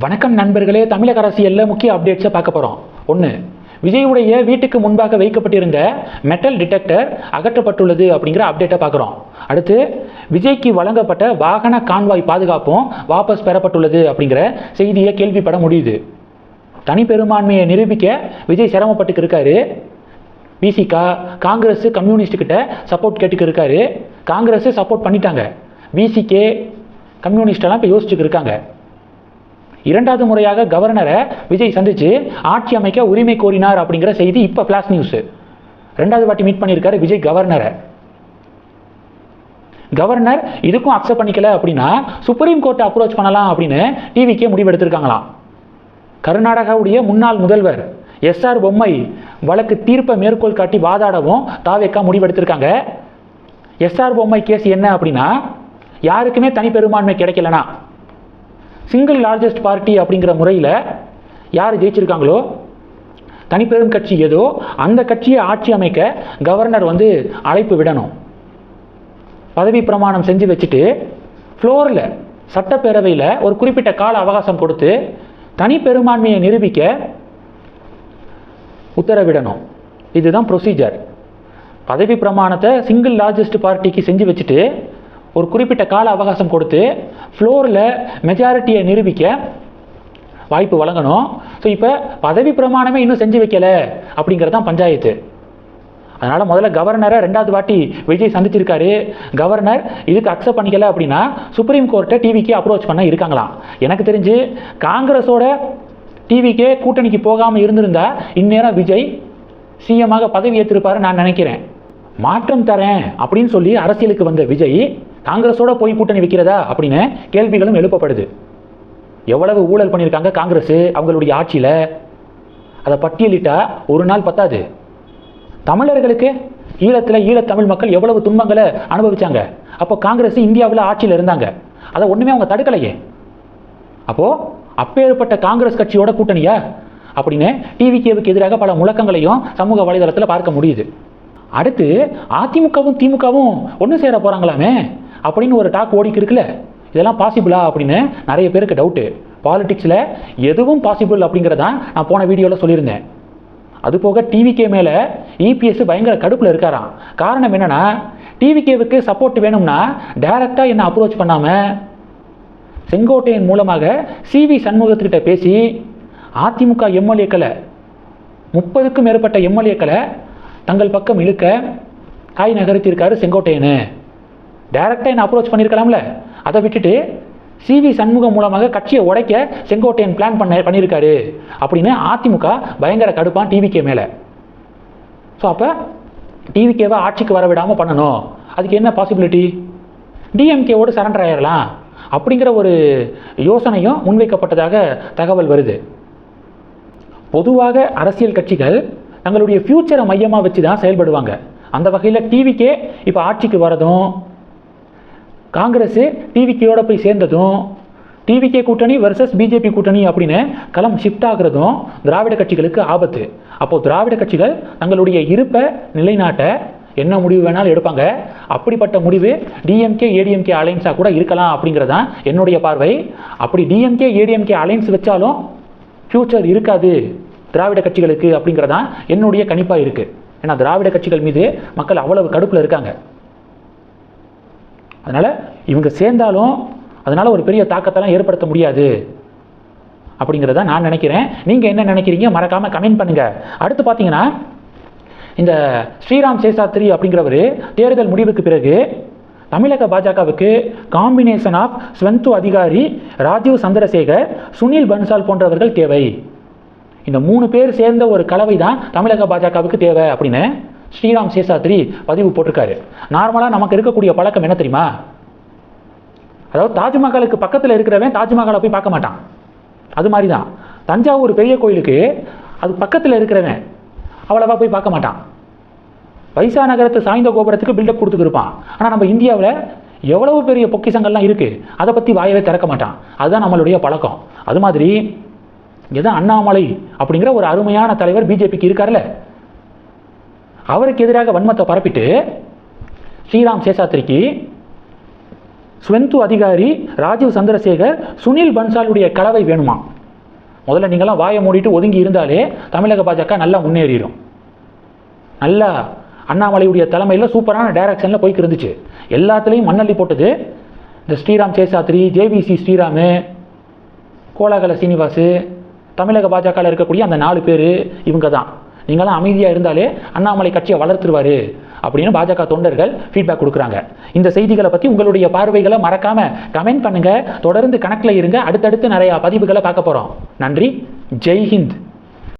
வணக்கம் நண்பர்களே, தமிழக அரசியலில் முக்கிய அப்டேட்ஸை பார்க்க போகிறோம். ஒன்று, விஜயுடைய வீட்டுக்கு முன்பாக வைக்கப்பட்டிருந்த மெட்டல் டிடெக்டர் அகற்றப்பட்டுள்ளது அப்படிங்கிற அப்டேட்டை பார்க்குறோம். அடுத்து, விஜய்க்கு வழங்கப்பட்ட வாகன கான்வாய் பாதுகாப்பும் வாபஸ் பெறப்பட்டுள்ளது அப்படிங்கிற செய்தியை கேள்விப்பட முடியுது. தனிப்பெரும்பான்மையை நிரூபிக்க விஜய் சிரமப்பட்டு இருக்காரு. விசிகா, காங்கிரஸ், கம்யூனிஸ்ட் கிட்ட சப்போர்ட் கேட்டுக்கு இருக்காரு. காங்கிரஸ் சப்போர்ட் பண்ணிட்டாங்க. விசிகே, கம்யூனிஸ்டெல்லாம் இப்போ யோசிச்சுட்டு இருக்காங்க. இரண்டாவது முறையாக கவர்னரை விஜய் சந்திச்சு ஆட்சி அமைக்க உரிமை கோரினார் அப்படிங்கிற செய்தி இப்போ ஃபிளாஷ் நியூஸ். ரெண்டாவது வாட்டி மீட் பண்ணியிருக்காரு விஜய் கவர்னரை. கவர்னர் இதுக்கும் அக்செப்ட் பண்ணிக்கல அப்படின்னா சுப்ரீம் கோர்ட்டை அப்ரோச் பண்ணலாம் அப்படின்னு டிவிக்கே முடிவெடுத்திருக்காங்களாம். கர்நாடகாவுடைய முன்னாள் முதல்வர் எஸ்ஆர் பொம்மை வழக்கு தீர்ப்பை மேற்கோள் காட்டி வாதாடவும் தாவேக்கா முடிவெடுத்திருக்காங்க. எஸ்ஆர் பொம்மை கேஸ் என்ன அப்படின்னா, யாருக்குமே தனிப்பெரும்பான்மை கிடைக்கலனா சிங்கிள் லார்ஜஸ்ட் பார்ட்டி அப்படிங்கிற முறையில் யார் ஜெயிச்சிருக்காங்களோ, தனிப்பெரும் கட்சி ஏதோ அந்த கட்சியை ஆட்சி அமைக்க கவர்னர் அழைப்பு விடணும். பதவி பிரமாணம் செஞ்சு வச்சுட்டு ஃப்ளோரில் சட்டப்பேரவையில் ஒரு குறிப்பிட்ட கால அவகாசம் கொடுத்து தனிப்பெரும்பான்மையை நிரூபிக்க உத்தரவிடணும். இதுதான் ப்ரொசீஜர். பதவி பிரமாணத்தை சிங்கிள் லார்ஜஸ்ட் பார்ட்டிக்கு செஞ்சு வச்சுட்டு ஒரு குறிப்பிட்ட கால அவகாசம் கொடுத்து ஃப்ளோரில் மெஜாரிட்டியை நிரூபிக்க வாய்ப்பு வழங்கணும். ஸோ இப்போ பதவி பிரமாணமே இன்னும் செஞ்சு வைக்கல அப்படிங்கிறது தான் பஞ்சாயத்து. அதனால் முதல்ல கவர்னரை ரெண்டாவது வாட்டி விஜய் சந்திச்சிருக்காரு. கவர்னர் இதுக்கு அக்செப்ட் பண்ணிக்கல அப்படின்னா சுப்ரீம் கோர்ட்டை டிவிக்கே அப்ரோச் பண்ண இருக்காங்களாம். எனக்கு தெரிஞ்சு காங்கிரஸோட டிவிக்கே கூட்டணிக்கு போகாமல் இருந்திருந்தா இந்நேரம் விஜய் சிஎம்மாக பதவி ஏற்றிருப்பாரு நான் நினைக்கிறேன். மாற்றம் தரேன் அப்படின்னு சொல்லி அரசியலுக்கு வந்த விஜய் காங்கிரஸோட போய் கூட்டணி வைக்கிறதா அப்படின்னு கேள்விகளும் எழுப்பப்படுது. எவ்வளவு ஊழல் பண்ணியிருக்காங்க காங்கிரஸ் அவங்களுடைய ஆட்சியில், அதை பட்டியலிட்டா ஒரு நாள் பத்தாது. தமிழர்களுக்கு ஈழத்தில் ஈழத்தமிழ் மக்கள் எவ்வளவு துன்பங்களை அனுபவிச்சாங்க. அப்போ காங்கிரஸ் இந்தியாவில் ஆட்சியில் இருந்தாங்க, அதை ஒன்றுமே அவங்க தடுக்கலையே. அப்போது அப்பேற்பட்ட காங்கிரஸ் கட்சியோட கூட்டணியா அப்படின்னு டிவிகேவுக்கு எதிராக பல முழக்கங்களையும் சமூக வலைதளத்தில் பார்க்க முடியுது. அடுத்து, அதிமுகவும் திமுகவும் ஒன்று சேர போகிறாங்களாமே அப்படின்னு ஒரு டாக் ஓடிக்கு இருக்குல்ல, இதெல்லாம் பாசிபிளா அப்படின்னு நிறைய பேருக்கு டவுட்டு. பாலிடிக்ஸில் எதுவும் பாசிபிள் அப்படிங்கிறதான் நான் போன வீடியோவில் சொல்லியிருந்தேன். அதுபோக டிவிகே மேலே இபிஎஸ் பயங்கர கடுப்பில் இருக்காராம். காரணம் என்னென்னா, டிவிகேவுக்கு சப்போர்ட் வேணும்னா டைரக்டாக என்ன அப்ரோச் பண்ணாமல் செங்கோட்டையன் மூலமாக சிவி சண்முகத்துக்கிட்ட பேசி அதிமுக எம்எல்ஏக்களை 30க்கும் மேற்பட்ட எம்எல்ஏக்களை தங்கள் பக்கம் இழுக்க காய் நகர்த்தியிருக்காரு செங்கோட்டையனு. டைரக்டாக என்ன அப்ரோச் பண்ணியிருக்கலாம்ல, அதை விட்டுட்டு சிவி சண்முகம் மூலமாக கட்சியை உடைக்க செங்கோட்டையன் பிளான் பண்ணியிருக்காரு அப்படின்னு அதிமுக பயங்கர கடுப்பான் டிவிகே மேலே. ஸோ அப்போ டிவிகேவை ஆட்சிக்கு வர விடாமல் பண்ணணும். அதுக்கு என்ன பாசிபிலிட்டி? டிஎம்கேவோடு சரண்டர் ஆயிடலாம் அப்படிங்கிற ஒரு யோசனையும் முன்வைக்கப்பட்டதாக தகவல் வருது. பொதுவாக அரசியல் கட்சிகள் தங்களுடைய ஃபியூச்சரை மையமாக வச்சு தான் செயல்படுவாங்க. அந்த வகையில் டிவிகே இப்போ ஆட்சிக்கு வரதும், காங்கிரஸ் டிவிகேயோட போய் சேர்ந்ததும், டிவிகே கூட்டணி வர்சஸ் பிஜேபி கூட்டணி அப்படின்னு களம் ஷிஃப்ட் ஆகுறதும் திராவிட கட்சிகளுக்கு ஆபத்து. அப்போது திராவிட கட்சிகள் தங்களுடைய இருப்பை நிலைநாட்ட என்ன முடிவு வேணாலும் எடுப்பாங்க. அப்படிப்பட்ட முடிவு டிஎம்கே ஏடிஎம்கே அலைன்ஸாக கூட இருக்கலாம் அப்படிங்கிறதான் என்னுடைய பார்வை. அப்படி டிஎம்கே ஏடிஎம்கே அலைன்ஸ் வச்சாலும் ஃபியூச்சர் இருக்காது திராவிட கட்சிகளுக்கு அப்படிங்கிறதான் என்னுடைய கணிப்பாக இருக்குது. ஏன்னா திராவிட கட்சிகள் மீது மக்கள் அவ்வளவு கடுப்பில் இருக்காங்க. அதனால் இவங்க சேர்ந்தாலும் அதனால் ஒரு பெரிய தாக்கத்தெல்லாம் ஏற்படுத்த முடியாது அப்படிங்கிறத நான் நினைக்கிறேன். நீங்கள் என்ன நினைக்கிறீங்க? மறக்காமல் கமெண்ட் பண்ணுங்கள். அடுத்து பார்த்தீங்கன்னா, இந்த ஸ்ரீராம் சேஷாத்ரி அப்படிங்கிறவர் தேர்தல் முடிவுக்கு பிறகு தமிழக பாஜகவுக்கு காம்பினேஷன் ஆஃப் ஸ்வந்து அதிகாரி, ராஜீவ் சந்திரசேகர், சுனில் பன்சால் போன்றவர்கள் தேவை. இந்த 3 பேர் சேர்ந்த ஒரு கலவை தான் தமிழக பாஜகவுக்கு தேவை அப்படின்னு ஸ்ரீராம் சேஷாத்ரி பதிவு போட்டிருக்காரு. நார்மலாக நமக்கு இருக்கக்கூடிய பழக்கம் என்ன தெரியுமா? அதாவது தாஜ்மஹாலுக்கு பக்கத்தில் இருக்கிறவன் தாஜ்மஹாலை போய் பார்க்க மாட்டான். அது மாதிரி தான் தஞ்சாவூர் பெரிய கோயிலுக்கு அது பக்கத்தில் இருக்கிறவன் அவ்வளவா போய் பார்க்க மாட்டான். வைசா நகரத்து சாய்ந்த கோபுரத்துக்கு பில்டப் கொடுத்துட்டு இருப்பான். ஆனால் நம்ம இந்தியாவில் எவ்வளவு பெரிய பொக்கிஷங்கள்லாம் இருக்குது, அதை பற்றி வாயவே திறக்க மாட்டான். அதுதான் நம்மளுடைய பழக்கம். அது மாதிரி எதான் அண்ணாமலை அப்படிங்கிற ஒரு அருமையான தலைவர் பிஜேபிக்கு இருக்கார்ல, அவருக்கு எதிராக வன்மத்தை பரப்பிட்டு ஸ்ரீராம் சேஷாத்ரிக்கு ஸ்வெந்து அதிகாரி, ராஜீவ் சந்திரசேகர், சுனில் பன்சாலுடைய கலவை வேணுமா? முதல்ல நீங்களாம் வாயை மூடிட்டு ஒதுங்கி இருந்தாலே தமிழக பாஜக நல்லா முன்னேறிடும். நல்லா அண்ணாமலையுடைய தலைமையில் சூப்பரான டைரக்ஷனில் போய்க்கு இருந்துச்சு. எல்லாத்துலேயும் மண்ணள்ளி போட்டது இந்த ஸ்ரீராம் சேஷாத்ரி, ஜேவிசி ஸ்ரீராமு, கோலாகல சீனிவாசு, தமிழக பாஜகவில் இருக்கக்கூடிய அந்த 4 பேர் இவங்க தான். நீங்களாம் அமைதியாக இருந்தாலே அண்ணாமலை கட்சியை வளர்த்துருவார் அப்படின்னு பாஜக தொண்டர்கள் ஃபீட்பேக் கொடுக்குறாங்க. இந்த செய்திகளை பற்றி உங்களுடைய பார்வைகளை மறக்காமல் கமெண்ட் பண்ணுங்கள். தொடர்ந்து கணக்கில் இருங்க. அடுத்தடுத்து நிறையா பதிவுகளை பார்க்க போகிறோம். நன்றி. ஜெய் ஹிந்த்.